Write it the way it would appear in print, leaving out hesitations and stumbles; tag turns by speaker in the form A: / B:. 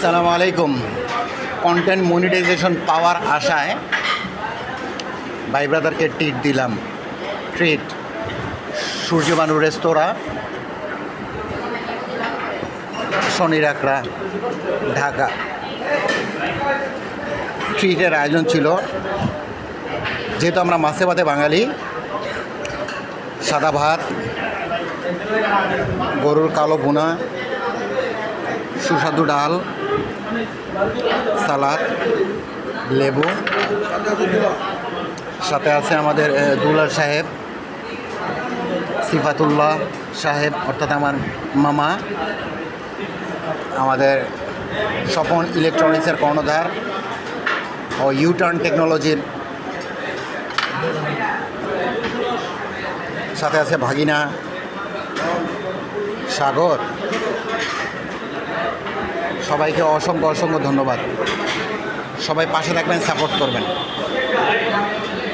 A: আসসালামু আলাইকুম। Content monetization পাওয়ার আশায় ভাই ব্রাদারকে ট্রিট সূর্যবানু রেস্তোরাঁ, শনির আকড়া, ঢাকা। ট্রিটের আয়োজন ছিল, যেহেতু আমরা মাছে ভাতে বাঙালি, সাদা ভাত, গরুর কালো ভুনা, সুস্বাদু ডাল, সালাদ, লেবু, সাথে আছে আমাদের দুলার সাহেব, সিফাতুল্লাহ সাহেব অর্থাৎ আমার মামা, আমাদের স্বপন ইলেকট্রনিক্সের কর্ণধার ও ইউটার্ন টেকনোলজির সাথে আছে ভাগিনা সাগর। সবাইকে অসংখ্য ধন্যবাদ। সবাই পাশে থাকবেন, সাপোর্ট করবেন।